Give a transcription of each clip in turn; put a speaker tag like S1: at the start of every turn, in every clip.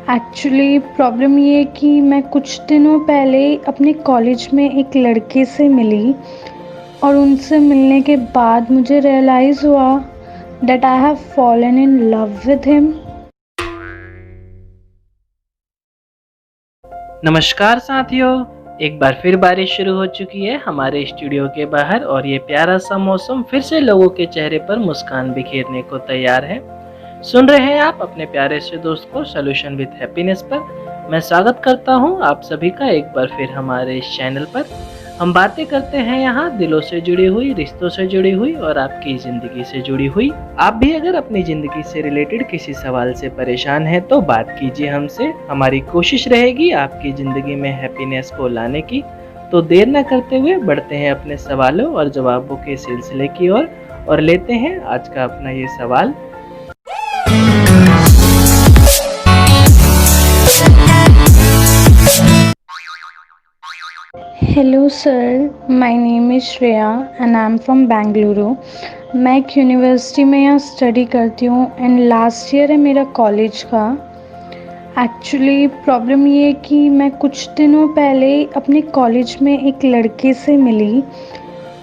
S1: Actually problem ये है कि मैं कुछ दिनों पहले अपने कॉलेज में एक लड़के से मिली और उनसे मिलने के बाद मुझे रियलाइज़ हुआ that I have fallen in love with him.
S2: नमस्कार साथियों, एक बार फिर बारिश शुरू हो चुकी है हमारे स्टूडियो के बाहर और ये प्यारा सा मौसम फिर से लोगों के चेहरे पर मुस्कान बिखेरने को तैयार है। सुन रहे हैं आप अपने प्यारे से दोस्त को सॉल्यूशन विद हैप्पीनेस पर। मैं स्वागत करता हूं आप सभी का एक बार फिर हमारे इस चैनल पर। हम बातें करते हैं यहाँ दिलों से जुड़ी हुई, रिश्तों से जुड़ी हुई और आपकी ज़िंदगी से जुड़ी हुई। आप भी अगर अपनी ज़िंदगी से रिलेटेड किसी सवाल से परेशान हैं तो बात कीजिए हमसे। हमारी कोशिश रहेगी आपकी ज़िंदगी में हैप्पीनेस को लाने की। तो देर न करते हुए बढ़ते हैं अपने सवालों और जवाबों के सिलसिले की ओर और लेते हैं आज का अपना ये सवाल।
S1: Hello sir, my name is Shreya and I am from Bengaluru. मैं एक यूनिवर्सिटी में यहाँ स्टडी करती हूँ एंड लास्ट ईयर है मेरा कॉलेज का। एक्चुअली प्रॉब्लम ये है कि मैं कुछ दिनों पहले अपने कॉलेज में एक लड़के से मिली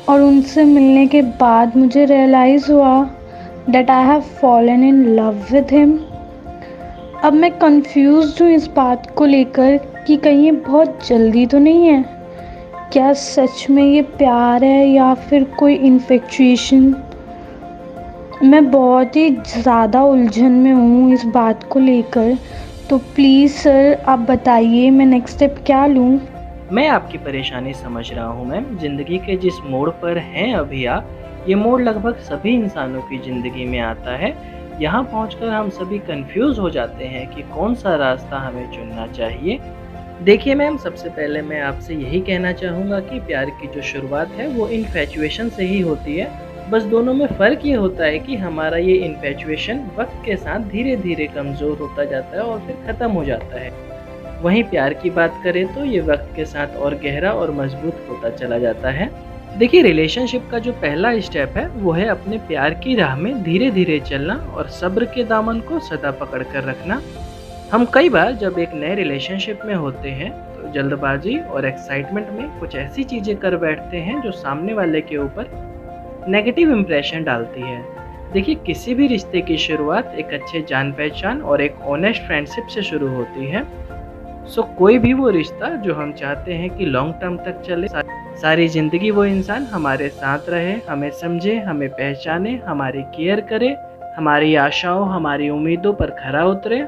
S1: और उनसे मिलने के बाद मुझे रियलाइज़ हुआ that I have fallen in love with him. अब मैं कंफ्यूज्ड हूँ इस बात को लेकर कि कहीं ये बहुत जल्दी तो नहीं है। क्या सच में ये प्यार है या फिर कोई इन्फेक्चुएशन। मैं बहुत ही ज़्यादा उलझन में हूँ इस बात को लेकर, तो प्लीज़ सर आप बताइए मैं नेक्स्ट स्टेप क्या लूँ।
S2: मैं आपकी परेशानी समझ रहा हूँ मैम। ज़िंदगी के जिस मोड़ पर हैं अभी आप, ये मोड़ लगभग सभी इंसानों की ज़िंदगी में आता है। यहाँ पहुँचकर हम सभी कंफ्यूज हो जाते हैं कि कौन सा रास्ता हमें चुनना चाहिए। देखिए मैम, सबसे पहले मैं आपसे यही कहना चाहूँगा कि प्यार की जो शुरुआत है वो इन्फैचुएशन से ही होती है। बस दोनों में फ़र्क ये होता है कि हमारा ये इन्फैचुएशन वक्त के साथ धीरे धीरे कमज़ोर होता जाता है और फिर ख़त्म हो जाता है। वहीं प्यार की बात करें तो ये वक्त के साथ और गहरा और मजबूत होता चला जाता है। देखिए, रिलेशनशिप का जो पहला स्टेप है वो है अपने प्यार की राह में धीरे धीरे चलना और सब्र के दामन को सदा पकड़ कर रखना। हम कई बार जब एक नए रिलेशनशिप में होते हैं तो जल्दबाजी और एक्साइटमेंट में कुछ ऐसी चीज़ें कर बैठते हैं जो सामने वाले के ऊपर नेगेटिव इम्प्रेशन डालती है। देखिए, किसी भी रिश्ते की शुरुआत एक अच्छे जान पहचान और एक ऑनेस्ट फ्रेंडशिप से शुरू होती है। कोई भी वो रिश्ता जो हम चाहते हैं कि लॉन्ग टर्म तक चले, सारी ज़िंदगी वो इंसान हमारे साथ रहे, हमें समझे, हमें पहचाने, हमारी केयर करे, हमारी आशाओं, हमारी उम्मीदों पर खरा उतरे।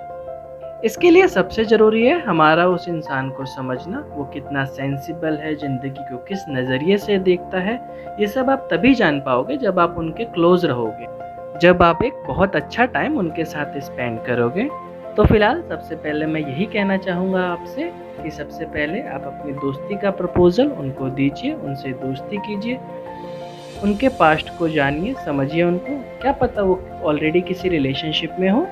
S2: इसके लिए सबसे ज़रूरी है हमारा उस इंसान को समझना, वो कितना सेंसिबल है, ज़िंदगी को किस नज़रिए से देखता है। ये सब आप तभी जान पाओगे जब आप उनके क्लोज रहोगे, जब आप एक बहुत अच्छा टाइम उनके साथ स्पेंड करोगे। तो फिलहाल सबसे पहले मैं यही कहना चाहूँगा आपसे कि सबसे पहले आप अपनी दोस्ती का प्रपोज़ल उनको दीजिए, उनसे दोस्ती कीजिए, उनके पास्ट को जानिए, समझिए उनको। क्या पता वो ऑलरेडी किसी रिलेशनशिप में हो।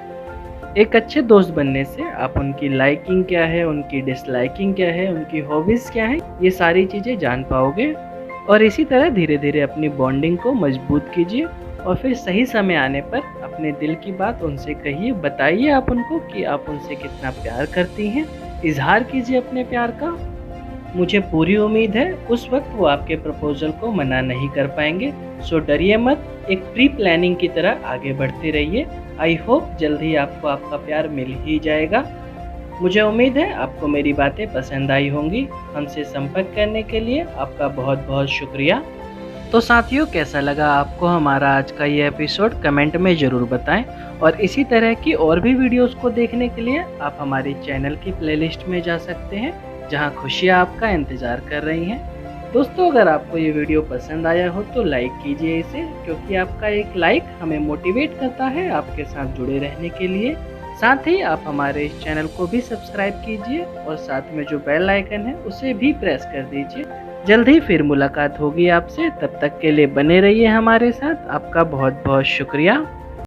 S2: एक अच्छे दोस्त बनने से आप उनकी लाइकिंग क्या है, उनकी डिसलाइकिंग क्या है, उनकी हॉबीज़ क्या है, ये सारी चीज़ें जान पाओगे। और इसी तरह धीरे धीरे अपनी बॉन्डिंग को मजबूत कीजिए और फिर सही समय आने पर अपने दिल की बात उनसे कहिए, बताइए आप उनको कि आप उनसे कितना प्यार करती हैं, इजहार कीजिए अपने प्यार का। मुझे पूरी उम्मीद है उस वक्त वो आपके प्रपोजल को मना नहीं कर पाएंगे। सो डरिए मत, एक प्री प्लानिंग की तरह आगे बढ़ते रहिए। आई होप जल्द ही आपको आपका प्यार मिल ही जाएगा। मुझे उम्मीद है आपको मेरी बातें पसंद आई होंगी। हमसे संपर्क करने के लिए आपका बहुत बहुत शुक्रिया। तो साथियों, कैसा लगा आपको हमारा आज का ये एपिसोड, कमेंट में ज़रूर बताएं। और इसी तरह की और भी वीडियोस को देखने के लिए आप हमारे चैनल की प्लेलिस्ट में जा सकते हैं, जहां खुशियां आपका इंतज़ार कर रही हैं। दोस्तों, अगर आपको ये वीडियो पसंद आया हो तो लाइक कीजिए इसे, क्योंकि आपका एक लाइक हमें मोटिवेट करता है आपके साथ जुड़े रहने के लिए। साथ ही आप हमारे इस चैनल को भी सब्सक्राइब कीजिए और साथ में जो बेल आइकन है उसे भी प्रेस कर दीजिए। जल्द ही फिर मुलाकात होगी आपसे, तब तक के लिए बने रहिए हमारे साथ। आपका बहुत बहुत शुक्रिया।